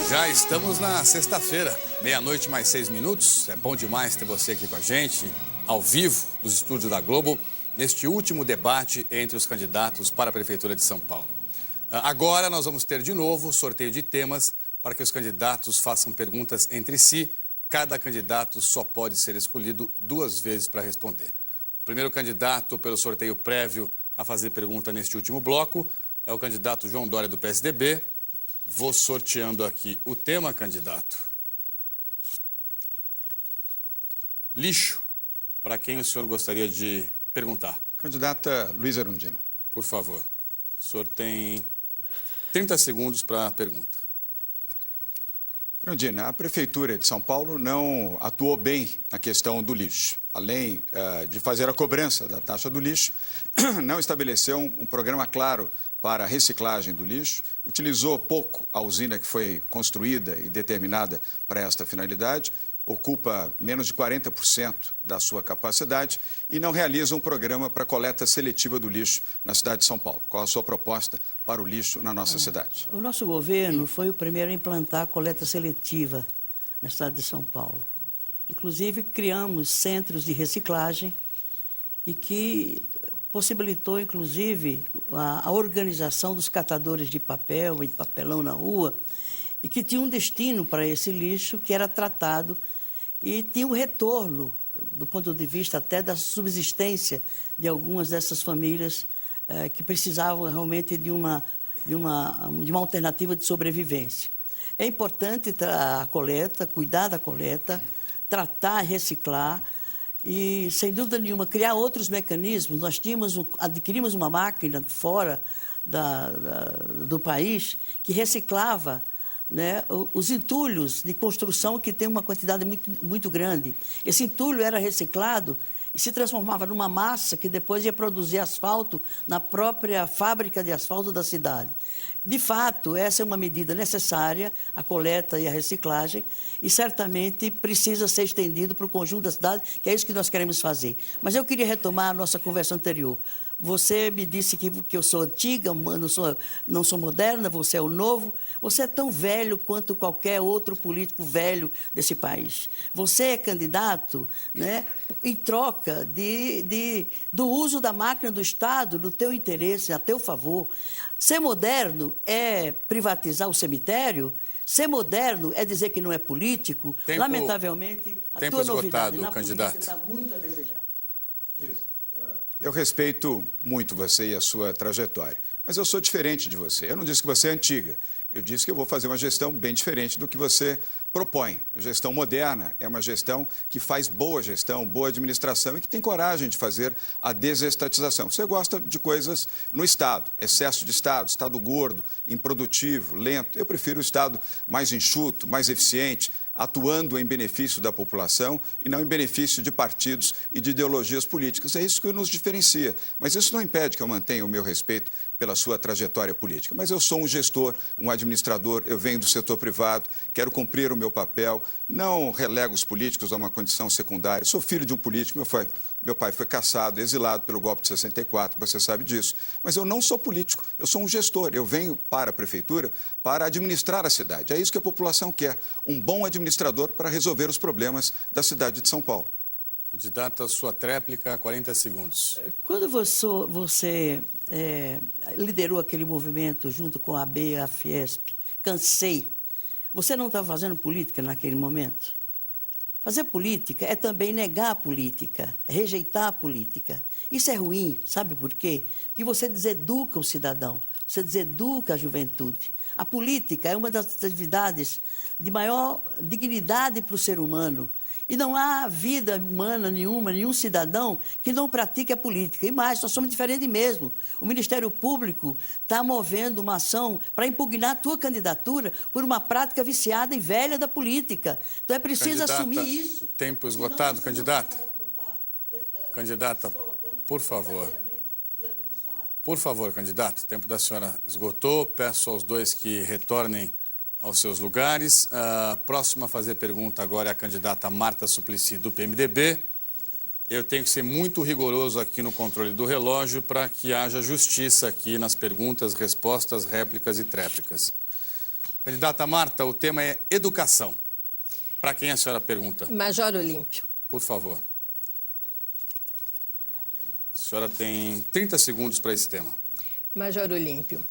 Já estamos na sexta-feira, meia-noite mais 6 minutos. É bom demais ter você aqui com a gente, ao vivo, dos estúdios da Globo, neste último debate entre os candidatos para a Prefeitura de São Paulo. Agora nós vamos ter de novo sorteio de temas para que os candidatos façam perguntas entre si. Cada candidato só pode ser escolhido 2 vezes para responder. O primeiro candidato pelo sorteio prévio a fazer pergunta neste último bloco é o candidato João Dória, do PSDB. Vou sorteando aqui o tema, candidato. Lixo. Para quem o senhor gostaria de perguntar? Candidata Luísa Erundina. Por favor. O senhor tem 30 segundos para a pergunta. Erundina, a Prefeitura de São Paulo não atuou bem na questão do lixo. Além de fazer a cobrança da taxa do lixo, não estabeleceu um programa claro para a reciclagem do lixo, utilizou pouco a usina que foi construída e determinada para esta finalidade, ocupa menos de 40% da sua capacidade e não realiza um programa para coleta seletiva do lixo na cidade de São Paulo. Qual a sua proposta para o lixo na nossa cidade? O nosso governo foi o primeiro a implantar a coleta seletiva na cidade de São Paulo. Inclusive, criamos centros de reciclagem e que possibilitou, inclusive, a organização dos catadores de papel e papelão na rua e que tinha um destino para esse lixo que era tratado e tinha um retorno, do ponto de vista até da subsistência de algumas dessas famílias que precisavam realmente de uma alternativa de sobrevivência. É importante a coleta, cuidar da coleta, tratar, reciclar e, sem dúvida nenhuma, criar outros mecanismos. Nós adquirimos uma máquina fora do país que reciclava, né, os entulhos de construção que tem uma quantidade muito grande. Esse entulho era reciclado e se transformava numa massa que depois ia produzir asfalto na própria fábrica de asfalto da cidade. De fato, essa é uma medida necessária, a coleta e a reciclagem, e certamente precisa ser estendido para o conjunto da cidade, que é isso que nós queremos fazer. Mas eu queria retomar a nossa conversa anterior. Você me disse que eu sou antiga, não sou moderna, você é o novo. Você é tão velho quanto qualquer outro político velho desse país. Você é candidato, né, em troca do uso da máquina do Estado no teu interesse, a teu favor. Ser moderno é privatizar o cemitério? Ser moderno é dizer que não é político? Lamentavelmente, a tua novidade na política está muito a desejar. Eu respeito muito você e a sua trajetória, mas eu sou diferente de você. Eu não disse que você é antiga, eu disse que eu vou fazer uma gestão bem diferente do que você propõe. A gestão moderna é uma gestão que faz boa gestão, boa administração e que tem coragem de fazer a desestatização. Você gosta de coisas no Estado, excesso de Estado, Estado gordo, improdutivo, lento. Eu prefiro o Estado mais enxuto, mais eficiente, atuando em benefício da população e não em benefício de partidos e de ideologias políticas. É isso que nos diferencia. Mas isso não impede que eu mantenha o meu respeito pela sua trajetória política. Mas eu sou um gestor, um administrador, eu venho do setor privado, quero cumprir o meu papel, não relego os políticos a uma condição secundária. Sou filho de um político, meu pai foi cassado, exilado pelo golpe de 64, você sabe disso. Mas eu não sou político, eu sou um gestor. Eu venho para a prefeitura para administrar a cidade. É isso que a população quer, um bom administrador para resolver os problemas da cidade de São Paulo. Candidata, sua tréplica, 40 segundos. Quando você liderou aquele movimento junto com a AB e a Fiesp, Cansei, você não estava fazendo política naquele momento? Fazer política é também negar a política, é rejeitar a política. Isso é ruim, sabe por quê? Porque você deseduca o cidadão, você deseduca a juventude. A política é uma das atividades de maior dignidade para o ser humano. E não há vida humana nenhuma, nenhum cidadão que não pratique a política. E mais, nós somos diferentes mesmo. O Ministério Público está movendo uma ação para impugnar a tua candidatura por uma prática viciada e velha da política. Então é preciso assumir isso. Tempo esgotado, candidata. Candidata, por favor. Por favor, candidato, o tempo da senhora esgotou. Peço aos dois que retornem aos seus lugares. Próxima a fazer pergunta agora é a candidata Marta Suplicy, do PMDB. Eu tenho que ser muito rigoroso aqui no controle do relógio para que haja justiça aqui nas perguntas, respostas, réplicas e tréplicas. Candidata Marta, o tema é educação. Para quem a senhora pergunta? Major Olímpio. Por favor. A senhora tem 30 segundos para esse tema. Major Olímpio,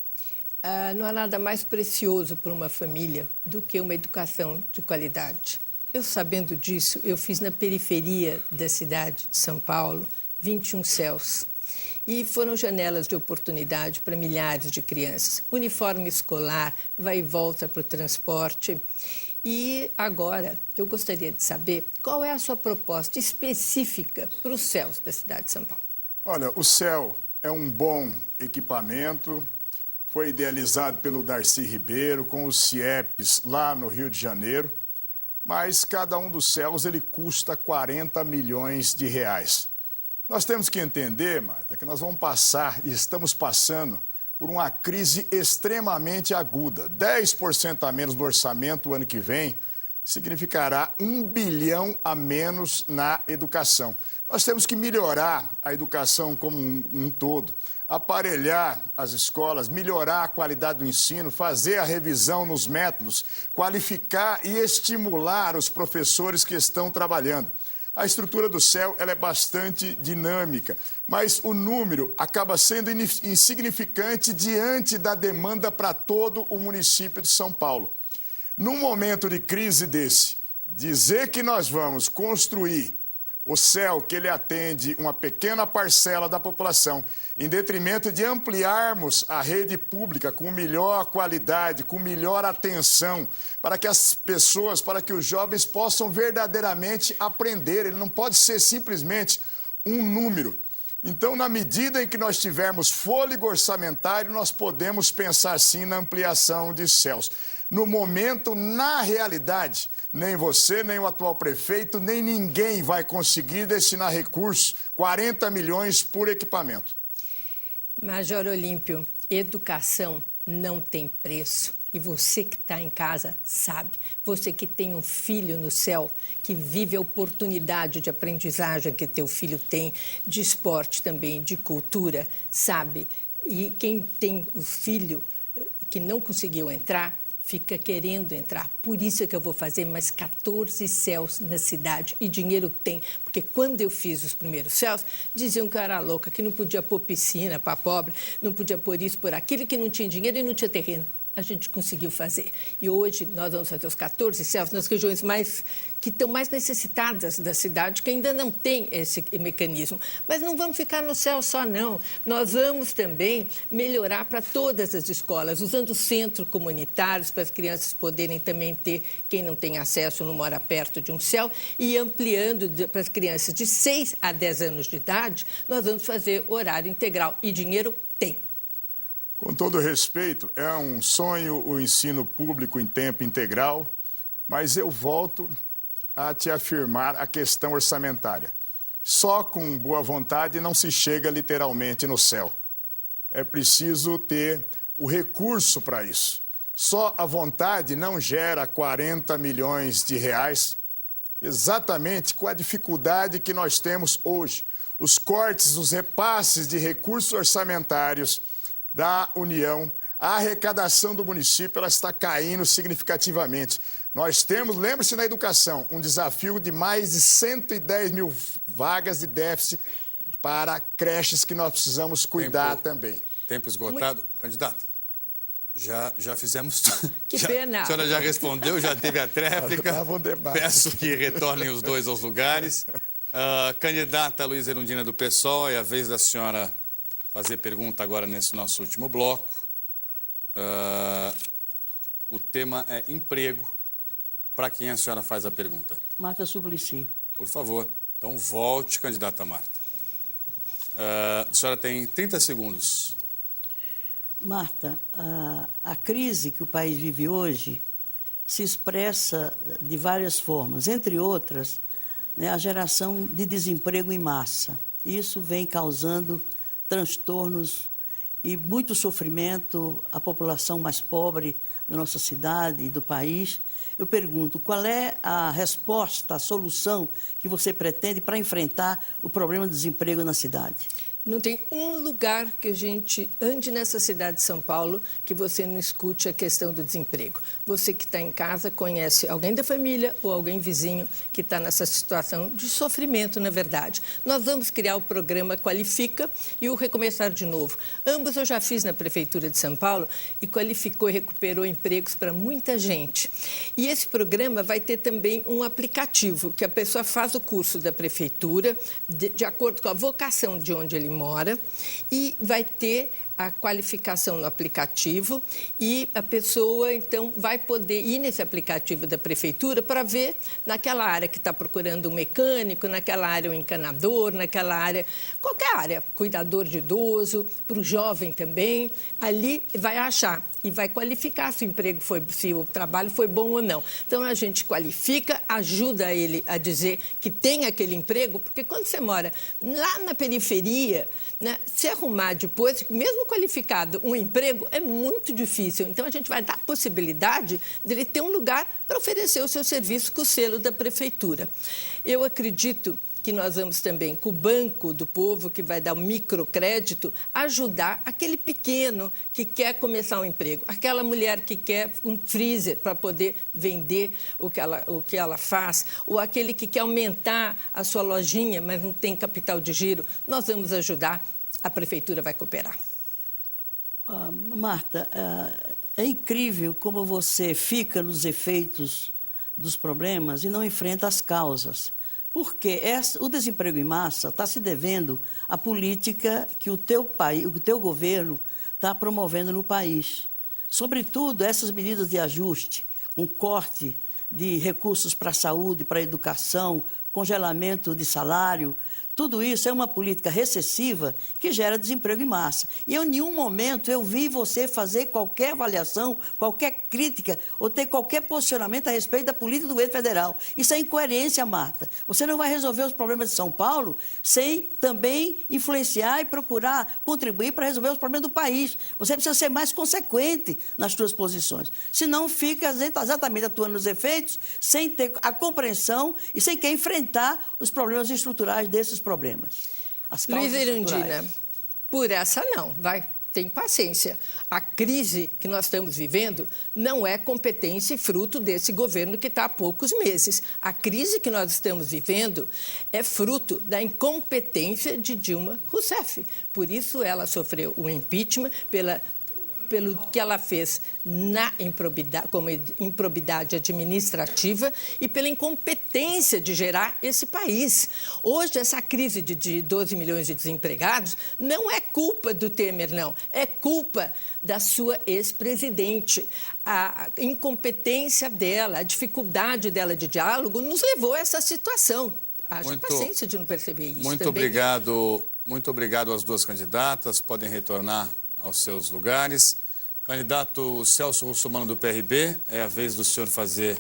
não há nada mais precioso para uma família do que uma educação de qualidade. Eu, sabendo disso, eu fiz na periferia da cidade de São Paulo 21 CELs. E foram janelas de oportunidade para milhares de crianças. Uniforme escolar, vai e volta para o transporte. E agora, eu gostaria de saber qual é a sua proposta específica para os CELs da cidade de São Paulo. Olha, o CEL é um bom equipamento, foi idealizado pelo Darcy Ribeiro, com os CIEPs lá no Rio de Janeiro, mas cada um dos CELs ele custa 40 milhões de reais. Nós temos que entender, Marta, que nós vamos passar e estamos passando por uma crise extremamente aguda. 10% a menos no orçamento o ano que vem significará 1 bilhão a menos na educação. Nós temos que melhorar a educação como um todo, aparelhar as escolas, melhorar a qualidade do ensino, fazer a revisão nos métodos, qualificar e estimular os professores que estão trabalhando. A estrutura do CEL ela é bastante dinâmica, mas o número acaba sendo insignificante diante da demanda para todo o município de São Paulo. Num momento de crise desse, dizer que nós vamos construir o CEL, que ele atende uma pequena parcela da população, em detrimento de ampliarmos a rede pública com melhor qualidade, com melhor atenção, para que as pessoas, para que os jovens possam verdadeiramente aprender. Ele não pode ser simplesmente um número. Então, na medida em que nós tivermos fôlego orçamentário, nós podemos pensar sim na ampliação de CELs. No momento, na realidade, nem você, nem o atual prefeito, nem ninguém vai conseguir destinar recursos, 40 milhões por equipamento. Major Olímpio, educação não tem preço. E você que está em casa sabe, você que tem um filho no CEL, que vive a oportunidade de aprendizagem que teu filho tem, de esporte também, de cultura, sabe. E quem tem o filho que não conseguiu entrar, fica querendo entrar. Por isso é que eu vou fazer mais 14 CELs na cidade. E dinheiro tem, porque quando eu fiz os primeiros CELs, diziam que eu era louca, que não podia pôr piscina para pobre, não podia pôr isso, por aquilo, que não tinha dinheiro e não tinha terreno. A gente conseguiu fazer. E hoje nós vamos fazer os 14 CELs nas regiões que estão mais necessitadas da cidade, que ainda não tem esse mecanismo. Mas não vamos ficar no CEL só, não. Nós vamos também melhorar para todas as escolas, usando centros comunitários para as crianças poderem também ter, quem não tem acesso, não mora perto de um CEL, e ampliando para as crianças de 6 a 10 anos de idade, nós vamos fazer horário integral. E dinheiro tem. Com todo respeito, é um sonho o ensino público em tempo integral, mas eu volto a te afirmar a questão orçamentária. Só com boa vontade não se chega literalmente no céu. É preciso ter o recurso para isso. Só a vontade não gera 40 milhões de reais, exatamente com a dificuldade que nós temos hoje. Os cortes, os repasses de recursos orçamentários da União, a arrecadação do município ela está caindo significativamente. Nós temos, lembre-se na educação, um desafio de mais de 110 mil vagas de déficit para creches que nós precisamos cuidar também. Tempo esgotado. Candidato, já fizemos... Que pena. A senhora já respondeu, já teve a tréplica. Estava um debate. Peço que retornem os dois aos lugares. Candidata Luísa Erundina do PSOL, é a vez da senhora fazer pergunta agora nesse nosso último bloco. O tema é emprego. Para quem a senhora faz a pergunta? Marta Suplicy. Por favor. Então, volte, candidata Marta. A senhora tem 30 segundos. Marta, a crise que o país vive hoje se expressa de várias formas, entre outras, né, a geração de desemprego em massa. Isso vem causando transtornos e muito sofrimento à população mais pobre da nossa cidade e do país. Eu pergunto, qual é a resposta, a solução que você pretende para enfrentar o problema do desemprego na cidade? Não tem um lugar que a gente ande nessa cidade de São Paulo que você não escute a questão do desemprego. Você que está em casa conhece alguém da família ou alguém vizinho que está nessa situação de sofrimento, na verdade. Nós vamos criar o programa Qualifica e o Recomeçar de Novo. Ambos eu já fiz na Prefeitura de São Paulo e qualificou e recuperou empregos para muita gente. E esse programa vai ter também um aplicativo, que a pessoa faz o curso da Prefeitura, de acordo com a vocação de onde ele mora, e vai ter a qualificação no aplicativo e a pessoa, então, vai poder ir nesse aplicativo da Prefeitura para ver naquela área que está procurando um mecânico, naquela área um encanador, naquela área, qualquer área, cuidador de idoso, para o jovem também, ali vai achar e vai qualificar se o emprego foi, se o trabalho foi bom ou não. Então, a gente qualifica, ajuda ele a dizer que tem aquele emprego, porque quando você mora lá na periferia, né, se arrumar depois, mesmo qualificado, um emprego é muito difícil. Então, a gente vai dar a possibilidade dele ter um lugar para oferecer o seu serviço com o selo da Prefeitura. Eu acredito que nós vamos também, com o Banco do Povo, que vai dar um microcrédito, ajudar aquele pequeno que quer começar um emprego, aquela mulher que quer um freezer para poder vender o que ela faz, ou aquele que quer aumentar a sua lojinha, mas não tem capital de giro. Nós vamos ajudar, a Prefeitura vai cooperar. Marta, é incrível como você fica nos efeitos dos problemas e não enfrenta as causas. Porque o desemprego em massa está se devendo à política que o teu governo está promovendo no país. Sobretudo, essas medidas de ajuste, um corte de recursos para a saúde, para a educação, congelamento de salário, tudo isso é uma política recessiva que gera desemprego em massa. E em nenhum momento eu vi você fazer qualquer avaliação, qualquer crítica ou ter qualquer posicionamento a respeito da política do governo federal. Isso é incoerência, Marta. Você não vai resolver os problemas de São Paulo sem também influenciar e procurar contribuir para resolver os problemas do país. Você precisa ser mais consequente nas suas posições. Senão fica exatamente atuando nos efeitos sem ter a compreensão e sem querer enfrentar os problemas estruturais desses problemas. Luiz Erundina, por essa não, tem paciência. A crise que nós estamos vivendo não é competência e fruto desse governo que está há poucos meses. A crise que nós estamos vivendo é fruto da incompetência de Dilma Rousseff. Por isso ela sofreu o impeachment pelo que ela fez como improbidade administrativa e pela incompetência de gerar esse país. Hoje, essa crise de 12 milhões de desempregados não é culpa do Temer, não. É culpa da sua ex-presidente. A incompetência dela, a dificuldade dela de diálogo nos levou a essa situação. Haja paciência de não perceber isso. Muito obrigado às duas candidatas. Podem retornar aos seus lugares. Candidato Celso Russomano, do PRB, é a vez do senhor fazer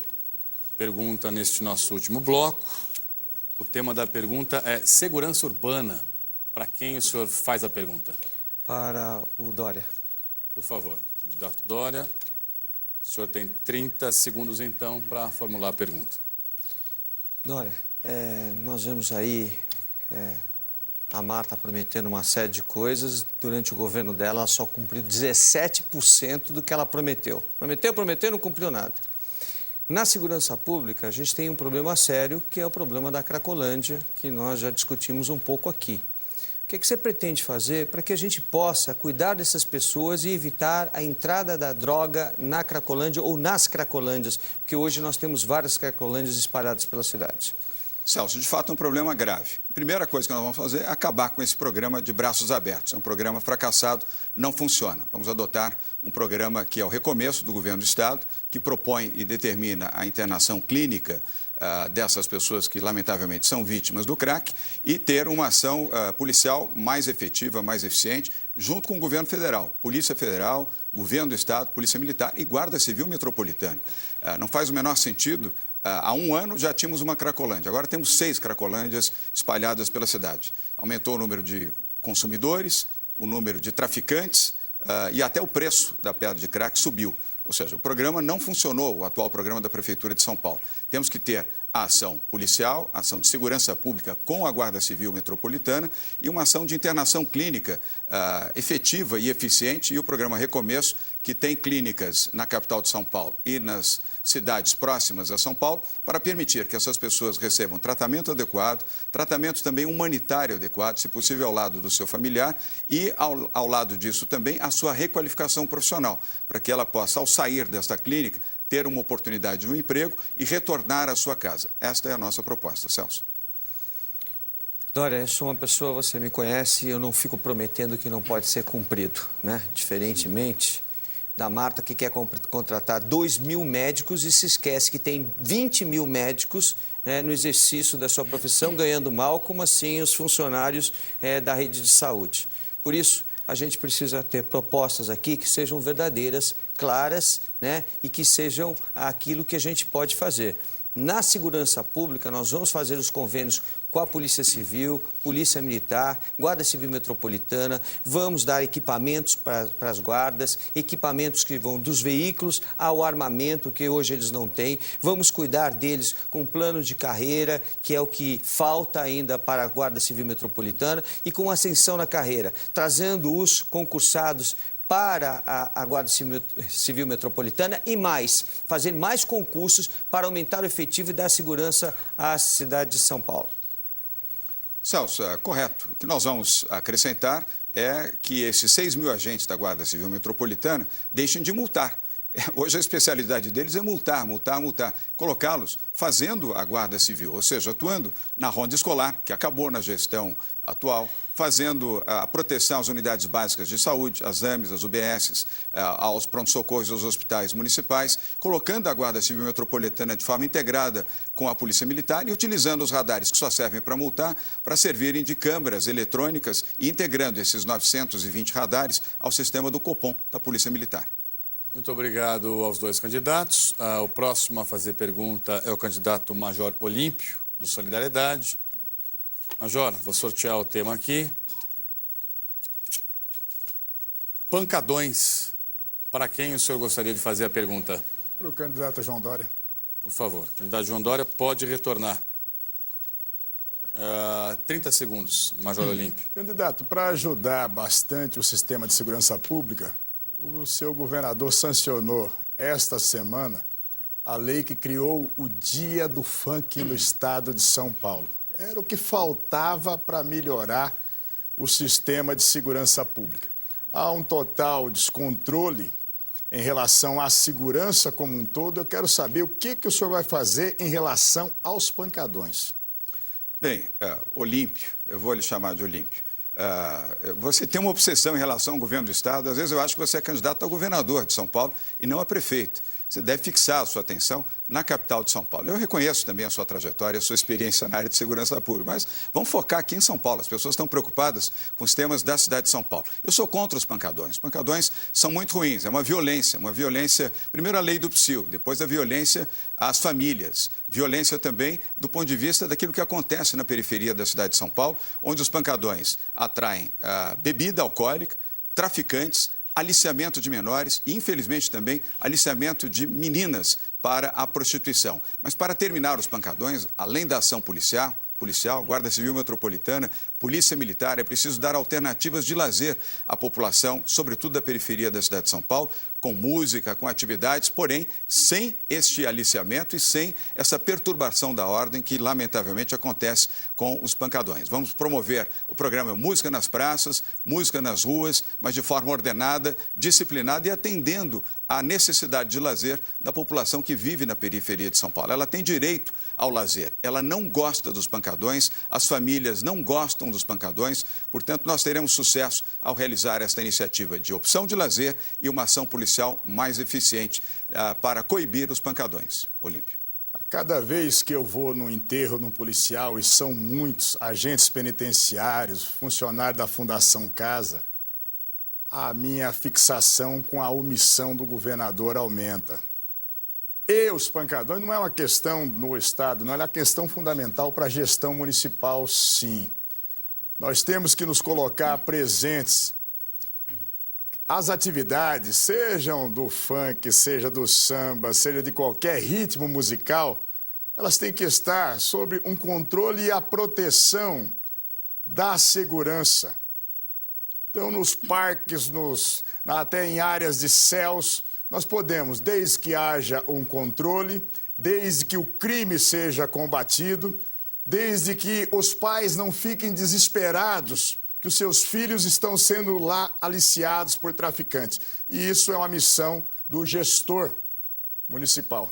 pergunta neste nosso último bloco. O tema da pergunta é segurança urbana. Para quem o senhor faz a pergunta? Para o Dória. Por favor, candidato Dória. O senhor tem 30 segundos, então, para formular a pergunta. Dória, nós vemos aí a Marta prometendo uma série de coisas. Durante o governo dela, ela só cumpriu 17% do que ela prometeu. Prometeu, não cumpriu nada. Na segurança pública, a gente tem um problema sério, que é o problema da Cracolândia, que nós já discutimos um pouco aqui. O que você pretende fazer para que a gente possa cuidar dessas pessoas e evitar a entrada da droga na Cracolândia ou nas Cracolândias? Porque hoje nós temos várias Cracolândias espalhadas pela cidade. Celso, de fato é um problema grave. A primeira coisa que nós vamos fazer é acabar com esse programa de braços abertos. É um programa fracassado, não funciona. Vamos adotar um programa que é o recomeço do governo do Estado, que propõe e determina a internação clínica dessas pessoas que, lamentavelmente, são vítimas do crack e ter uma ação policial mais efetiva, mais eficiente, junto com o governo federal, Polícia Federal, governo do Estado, Polícia Militar e Guarda Civil Metropolitana. Não faz o menor sentido. Há um ano já tínhamos uma Cracolândia, agora temos 6 Cracolândias espalhadas pela cidade. Aumentou o número de consumidores, o número de traficantes e até o preço da pedra de crack subiu. Ou seja, o programa não funcionou, o atual programa da Prefeitura de São Paulo. Temos que ter a ação policial, a ação de segurança pública com a Guarda Civil Metropolitana e uma ação de internação clínica efetiva e eficiente, e o programa Recomeço, que tem clínicas na capital de São Paulo e nas cidades próximas a São Paulo, para permitir que essas pessoas recebam tratamento adequado, tratamento também humanitário adequado, se possível ao lado do seu familiar, e ao lado disso também a sua requalificação profissional, para que ela possa, ao sair desta clínica, ter uma oportunidade de um emprego e retornar à sua casa. Esta é a nossa proposta, Celso. Dória, eu sou uma pessoa, você me conhece, eu não fico prometendo que não pode ser cumprido, né? Diferentemente da Marta, que quer contratar 2.000 médicos e se esquece que tem 20.000 médicos no exercício da sua profissão, ganhando mal, como assim os funcionários da rede de saúde. Por isso, a gente precisa ter propostas aqui que sejam verdadeiras, claras, né? E que sejam aquilo que a gente pode fazer. Na segurança pública, nós vamos fazer os convênios com a Polícia Civil, Polícia Militar, Guarda Civil Metropolitana, vamos dar equipamentos para as guardas, equipamentos que vão dos veículos ao armamento, que hoje eles não têm, vamos cuidar deles com um plano de carreira, que é o que falta ainda para a Guarda Civil Metropolitana, e com ascensão na carreira, trazendo os concursados para a Guarda Civil Metropolitana e mais, fazer mais concursos para aumentar o efetivo e dar segurança à cidade de São Paulo. Celso, correto. O que nós vamos acrescentar é que esses 6.000 agentes da Guarda Civil Metropolitana deixem de multar. Hoje a especialidade deles é multar, colocá-los fazendo a Guarda Civil, ou seja, atuando na ronda escolar, que acabou na gestão atual, fazendo a proteção às unidades básicas de saúde, às AMES, às UBSs, aos pronto-socorros, aos hospitais municipais, colocando a Guarda Civil Metropolitana de forma integrada com a Polícia Militar e utilizando os radares que só servem para multar, para servirem de câmeras eletrônicas e integrando esses 920 radares ao sistema do Copom da Polícia Militar. Muito obrigado aos dois candidatos. O próximo a fazer pergunta é o candidato Major Olímpio, do Solidariedade. Major, vou sortear o tema aqui. Pancadões. Para quem o senhor gostaria de fazer a pergunta? Para o candidato João Dória. Por favor, o candidato João Dória pode retornar. 30 segundos, Major Olímpio. Candidato, para ajudar bastante o sistema de segurança pública, o seu governador sancionou esta semana a lei que criou o Dia do Funk no estado de São Paulo. Era o que faltava para melhorar o sistema de segurança pública. Há um total descontrole em relação à segurança como um todo. Eu quero saber o que o senhor vai fazer em relação aos pancadões. Bem, Olímpio, eu vou lhe chamar de Olímpio. Você tem uma obsessão em relação ao governo do Estado. Às vezes eu acho que você é candidato a governador de São Paulo e não a prefeito. Você deve fixar a sua atenção na capital de São Paulo. Eu reconheço também a sua trajetória, a sua experiência na área de segurança pública, mas vamos focar aqui em São Paulo. As pessoas estão preocupadas com os temas da cidade de São Paulo. Eu sou contra os pancadões. Os pancadões são muito ruins, é uma violência, primeiro a lei do psil, depois a violência às famílias, violência também do ponto de vista daquilo que acontece na periferia da cidade de São Paulo, onde os pancadões atraem bebida alcoólica, traficantes, aliciamento de menores e, infelizmente, também aliciamento de meninas para a prostituição. Mas para terminar os pancadões, além da ação policial, Guarda Civil Metropolitana, Polícia Militar, é preciso dar alternativas de lazer à população, sobretudo da periferia da cidade de São Paulo, com música, com atividades, porém, sem este aliciamento e sem essa perturbação da ordem que, lamentavelmente, acontece com os pancadões. Vamos promover o programa Música nas Praças, Música nas Ruas, mas de forma ordenada, disciplinada e atendendo à necessidade de lazer da população que vive na periferia de São Paulo. Ela tem direito ao lazer, ela não gosta dos pancadões, as famílias não gostam dos pancadões, portanto, nós teremos sucesso ao realizar esta iniciativa de opção de lazer e uma ação policial mais eficiente para coibir os pancadões. Olímpio. Cada vez que eu vou no enterro de um policial, e são muitos agentes penitenciários, funcionários da Fundação Casa, a minha fixação com a omissão do governador aumenta. E os pancadões não é uma questão no Estado, não é uma questão fundamental para a gestão municipal, sim. Nós temos que nos colocar presentes. As atividades, sejam do funk, seja do samba, seja de qualquer ritmo musical, elas têm que estar sob um controle e a proteção da segurança. Então, nos parques, até em áreas de céus, nós podemos, desde que haja um controle, desde que o crime seja combatido, desde que os pais não fiquem desesperados que os seus filhos estão sendo lá aliciados por traficantes. E isso é uma missão do gestor municipal.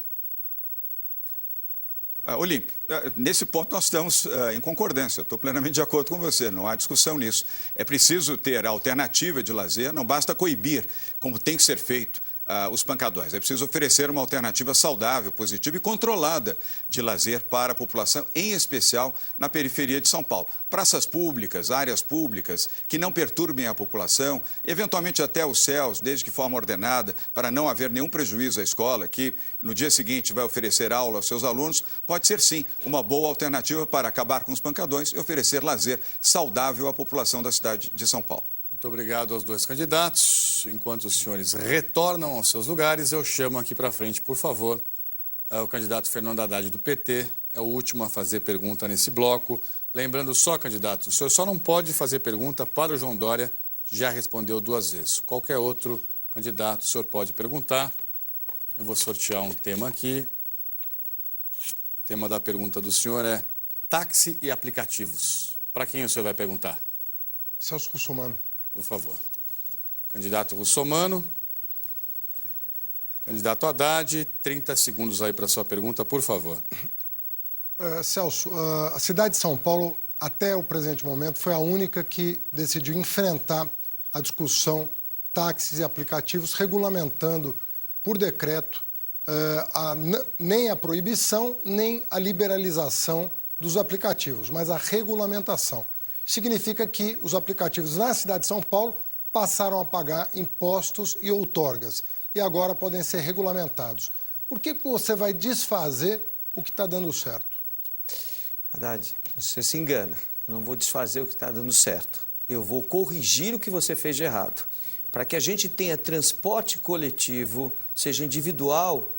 Olímpio, nesse ponto nós estamos em concordância, estou plenamente de acordo com você, não há discussão nisso. É preciso ter alternativa de lazer, não basta coibir, como tem que ser feito, os pancadões. É preciso oferecer uma alternativa saudável, positiva e controlada de lazer para a população, em especial na periferia de São Paulo. Praças públicas, áreas públicas que não perturbem a população, eventualmente até os céus, desde que forma ordenada, para não haver nenhum prejuízo à escola, que no dia seguinte vai oferecer aula aos seus alunos, pode ser sim uma boa alternativa para acabar com os pancadões e oferecer lazer saudável à população da cidade de São Paulo. Muito obrigado aos dois candidatos. Enquanto os senhores retornam aos seus lugares, eu chamo aqui para frente, por favor, o candidato Fernando Haddad do PT. É o último a fazer pergunta nesse bloco. Lembrando só, candidato, o senhor só não pode fazer pergunta para o João Dória, que já respondeu 2 vezes. Qualquer outro candidato, o senhor pode perguntar. Eu vou sortear um tema aqui. O tema da pergunta do senhor é táxi e aplicativos. Para quem o senhor vai perguntar? Celso Russomano. Por favor. Candidato Russomano. Candidato Haddad, 30 segundos aí para a sua pergunta, por favor. Celso, a cidade de São Paulo, até o presente momento, foi a única que decidiu enfrentar a discussão táxis e aplicativos, regulamentando por decreto nem a proibição, nem a liberalização dos aplicativos, mas a regulamentação. Significa que os aplicativos na cidade de São Paulo passaram a pagar impostos e outorgas e agora podem ser regulamentados. Por que você vai desfazer o que está dando certo? Haddad, você se engana. Eu não vou desfazer o que está dando certo. Eu vou corrigir o que você fez de errado. Para que a gente tenha transporte coletivo, seja individual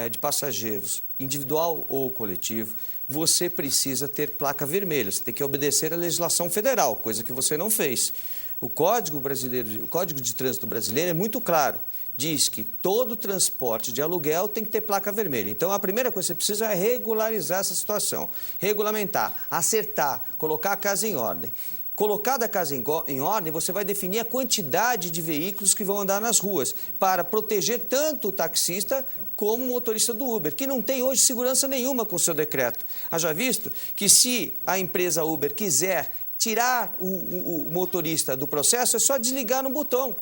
de passageiros, individual ou coletivo, você precisa ter placa vermelha, você tem que obedecer à legislação federal, coisa que você não fez. O Código de Trânsito Brasileiro é muito claro, diz que todo transporte de aluguel tem que ter placa vermelha. Então, a primeira coisa que você precisa é regularizar essa situação, regulamentar, acertar, colocar a casa em ordem. Colocada a casa em ordem, você vai definir a quantidade de veículos que vão andar nas ruas para proteger tanto o taxista como o motorista do Uber, que não tem hoje segurança nenhuma com o seu decreto. Haja visto que se a empresa Uber quiser tirar o motorista do processo, é só desligar no botão.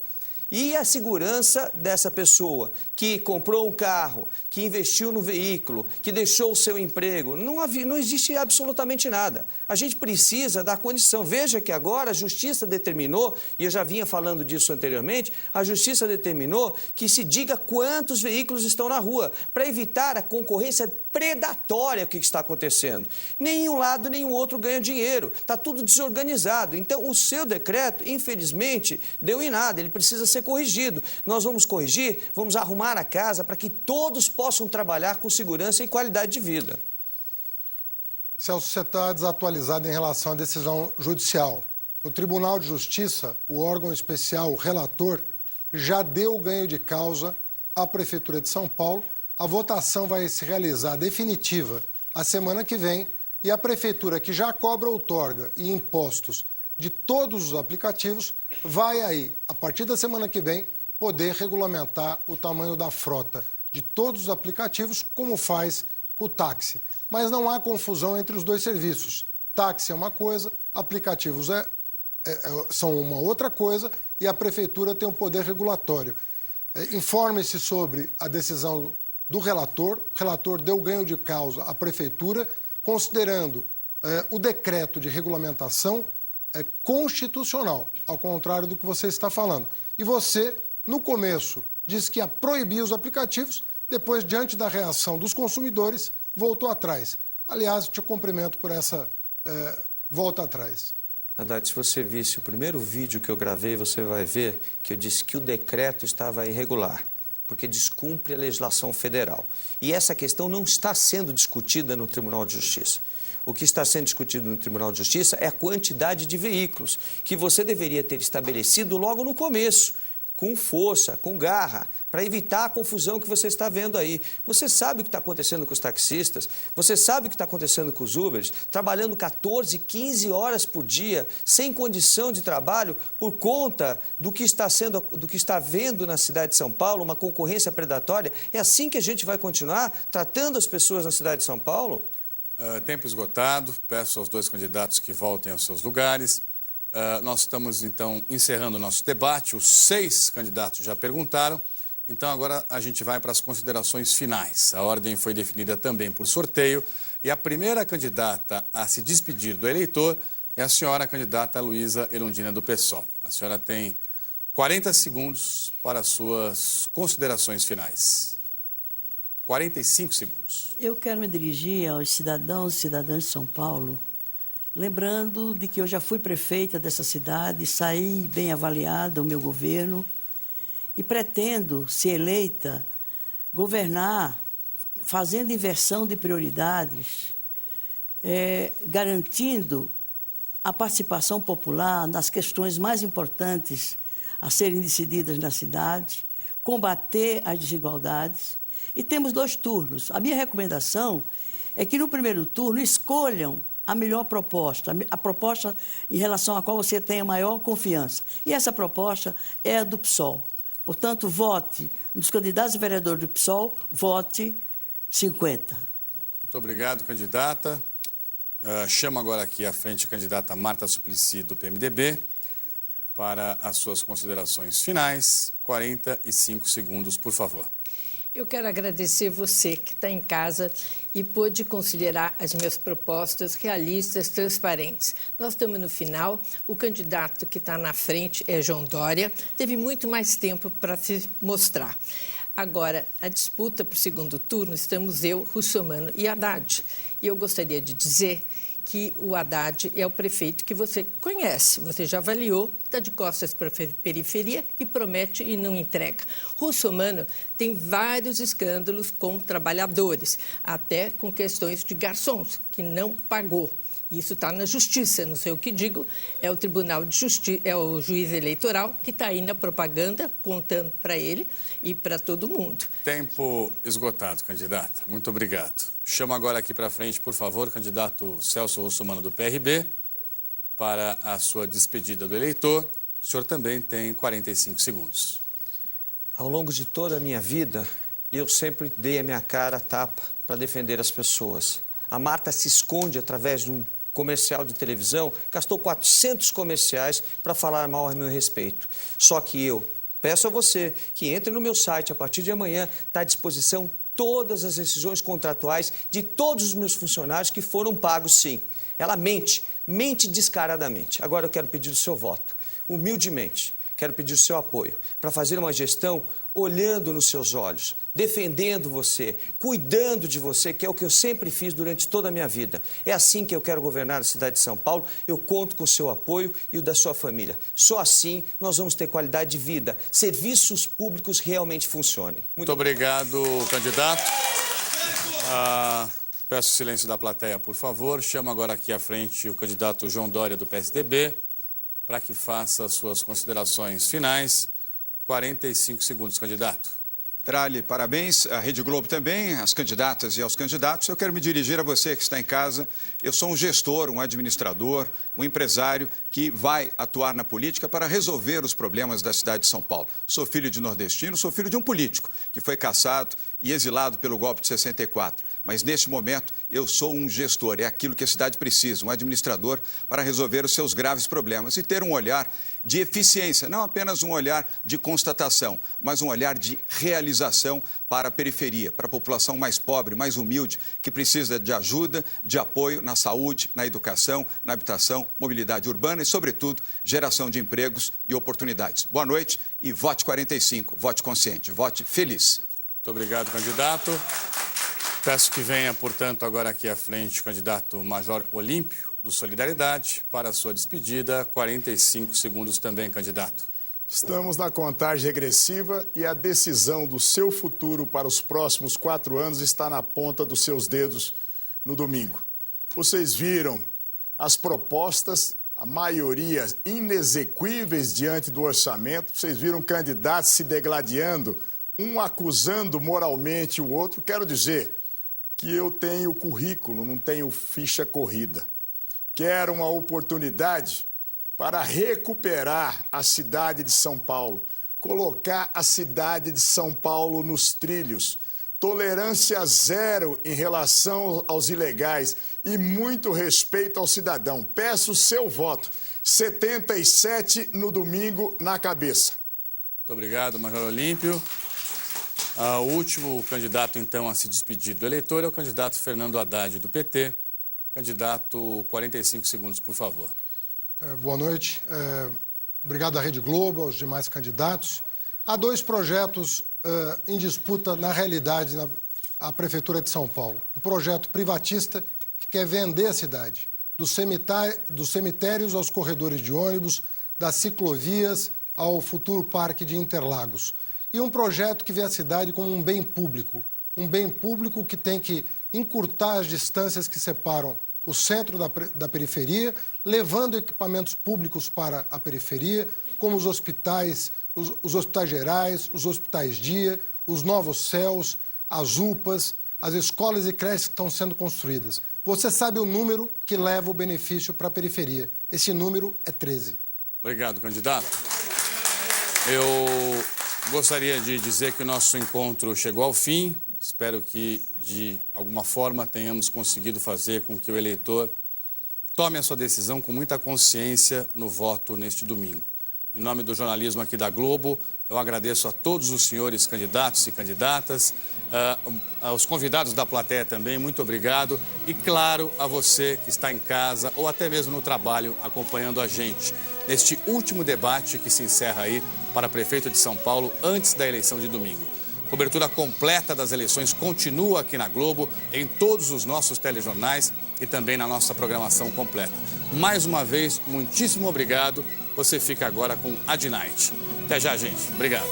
E a segurança dessa pessoa que comprou um carro, que investiu no veículo, que deixou o seu emprego, não existe absolutamente nada. A gente precisa dar condição. Veja que agora a Justiça determinou, e eu já vinha falando disso anteriormente, a Justiça determinou que se diga quantos veículos estão na rua, para evitar a concorrência predatória que está acontecendo. Nenhum lado, nenhum outro ganha dinheiro. Está tudo desorganizado. Então, o seu decreto, infelizmente, deu em nada. Ele precisa ser corrigido. Nós vamos corrigir, vamos arrumar a casa para que todos possam trabalhar com segurança e qualidade de vida. Celso, você está desatualizado em relação à decisão judicial. No Tribunal de Justiça, o órgão especial, o relator, já deu ganho de causa à Prefeitura de São Paulo. A votação vai se realizar definitiva a semana que vem e a Prefeitura, que já cobra outorga e impostos de todos os aplicativos, vai aí, a partir da semana que vem, poder regulamentar o tamanho da frota de todos os aplicativos, como faz com o táxi. Mas não há confusão entre os dois serviços. Táxi é uma coisa, aplicativos são uma outra coisa e a Prefeitura tem um poder regulatório. Informe-se sobre a decisão do relator. O relator deu ganho de causa à Prefeitura, considerando o decreto de regulamentação constitucional, ao contrário do que você está falando. E você, no começo, disse que ia proibir os aplicativos, depois, diante da reação dos consumidores, voltou atrás. Aliás, te cumprimento por essa volta atrás. Haddad, se você visse o primeiro vídeo que eu gravei, você vai ver que eu disse que o decreto estava irregular. porque descumpre a legislação federal. E essa questão não está sendo discutida no Tribunal de Justiça. O que está sendo discutido no Tribunal de Justiça é a quantidade de veículos que você deveria ter estabelecido logo no começo, com força, com garra, para evitar a confusão que você está vendo aí. Você sabe o que está acontecendo com os taxistas, você sabe o que está acontecendo com os Ubers, trabalhando 14, 15 horas por dia, sem condição de trabalho, por conta do que está vendo na cidade de São Paulo, uma concorrência predatória. É assim que a gente vai continuar tratando as pessoas na cidade de São Paulo? Tempo esgotado, peço aos dois candidatos que voltem aos seus lugares. Nós estamos, então, encerrando o nosso debate. Os 6 candidatos já perguntaram. Então, agora a gente vai para as considerações finais. A ordem foi definida também por sorteio. E a primeira candidata a se despedir do eleitor é a senhora candidata Luísa Erundina do PSOL. A senhora tem 40 segundos para as suas considerações finais. 45 segundos. Eu quero me dirigir aos cidadãos e cidadãs de São Paulo, lembrando de que eu já fui prefeita dessa cidade, saí bem avaliada o meu governo e pretendo, se eleita, governar fazendo inversão de prioridades, garantindo a participação popular nas questões mais importantes a serem decididas na cidade, combater as desigualdades. E temos 2 turnos. A minha recomendação é que no primeiro turno escolham a melhor proposta, a proposta em relação à qual você tenha maior confiança. E essa proposta é a do PSOL. Portanto, vote nos candidatos a vereador do PSOL, vote 50. Muito obrigado, candidata. Chamo agora aqui à frente a candidata Marta Suplicy, do PMDB, para as suas considerações finais. 45 segundos, por favor. Eu quero agradecer você que está em casa e pôde considerar as minhas propostas realistas, transparentes. Nós estamos no final, o candidato que está na frente é João Dória, teve muito mais tempo para se mostrar. Agora, a disputa para o segundo turno, estamos eu, Russomano e Haddad. E eu gostaria de dizer que o Haddad é o prefeito que você conhece, você já avaliou, está de costas para a periferia e promete e não entrega. Russomano tem vários escândalos com trabalhadores, até com questões de garçons, que não pagou. Isso está na justiça, não sei o que digo, é o Tribunal de Justiça, é o juiz eleitoral que está aí na propaganda, contando para ele e para todo mundo. Tempo esgotado, candidata. Muito obrigado. Chamo agora aqui para frente, por favor, candidato Celso Russomano, do PRB, para a sua despedida do eleitor. O senhor também tem 45 segundos. Ao longo de toda a minha vida, eu sempre dei a minha cara a tapa para defender as pessoas. A Marta se esconde através de um comercial de televisão, gastou 400 comerciais para falar mal a meu respeito. Só que eu peço a você que entre no meu site, a partir de amanhã, está à disposição todas as decisões contratuais de todos os meus funcionários que foram pagos, sim. Ela mente descaradamente. Agora eu quero pedir o seu voto, humildemente. Quero pedir o seu apoio para fazer uma gestão olhando nos seus olhos, defendendo você, cuidando de você, que é o que eu sempre fiz durante toda a minha vida. É assim que eu quero governar a cidade de São Paulo. Eu conto com o seu apoio e o da sua família. Só assim nós vamos ter qualidade de vida, serviços públicos realmente funcionem. Muito obrigado, candidato. Peço silêncio da plateia, por favor. Chamo agora aqui à frente o candidato João Dória, do PSDB, para que faça suas considerações finais. 45 segundos, candidato. Tralli, parabéns. A Rede Globo também, as candidatas e aos candidatos. Eu quero me dirigir a você que está em casa. Eu sou um gestor, um administrador, um empresário que vai atuar na política para resolver os problemas da cidade de São Paulo. Sou filho de nordestino, sou filho de um político que foi cassado e exilado pelo golpe de 64. Mas, neste momento, eu sou um gestor. É aquilo que a cidade precisa, um administrador para resolver os seus graves problemas e ter um olhar de eficiência, não apenas um olhar de constatação, mas um olhar de realização para a periferia, para a população mais pobre, mais humilde, que precisa de ajuda, de apoio na saúde, na educação, na habitação, mobilidade urbana e, sobretudo, geração de empregos e oportunidades. Boa noite e vote 45, vote consciente, vote feliz. Muito obrigado, candidato. Peço que venha, portanto, agora aqui à frente o candidato Major Olímpio, do Solidariedade, para a sua despedida. 45 segundos também, candidato. Estamos na contagem regressiva e a decisão do seu futuro para os próximos 4 anos está na ponta dos seus dedos no domingo. Vocês viram as propostas, a maioria inexequíveis diante do orçamento. Vocês viram candidatos se degladiando, um acusando moralmente o outro. Quero dizer que eu tenho currículo, não tenho ficha corrida. Quero uma oportunidade para recuperar a cidade de São Paulo, colocar a cidade de São Paulo nos trilhos, tolerância zero em relação aos ilegais e muito respeito ao cidadão. Peço o seu voto. 77 no domingo na cabeça. Muito obrigado, Major Olímpio. O último candidato, então, a se despedir do eleitor é o candidato Fernando Haddad, do PT. Candidato, 45 segundos, por favor. Boa noite. Obrigado à Rede Globo, aos demais candidatos. Há 2 projetos em disputa, na realidade, na Prefeitura de São Paulo. Um projeto privatista que quer vender a cidade, dos cemitérios aos corredores de ônibus, das ciclovias ao futuro parque de Interlagos. E um projeto que vê a cidade como um bem público que tem que encurtar as distâncias que separam o centro da periferia, levando equipamentos públicos para a periferia, como os hospitais, os hospitais gerais, os hospitais-dia, os novos céus, as UPAs, as escolas e creches que estão sendo construídas. Você sabe o número que leva o benefício para a periferia. Esse número é 13. Obrigado, candidato. Eu gostaria de dizer que o nosso encontro chegou ao fim. Espero que, de alguma forma, tenhamos conseguido fazer com que o eleitor tome a sua decisão com muita consciência no voto neste domingo. Em nome do jornalismo aqui da Globo, eu agradeço a todos os senhores candidatos e candidatas, aos convidados da plateia também, muito obrigado. E, claro, a você que está em casa ou até mesmo no trabalho acompanhando a gente neste último debate que se encerra aí para prefeito de São Paulo antes da eleição de domingo. Cobertura completa das eleições continua aqui na Globo, em todos os nossos telejornais e também na nossa programação completa. Mais uma vez, muitíssimo obrigado. Você fica agora com Ad Night. Até já, gente. Obrigado.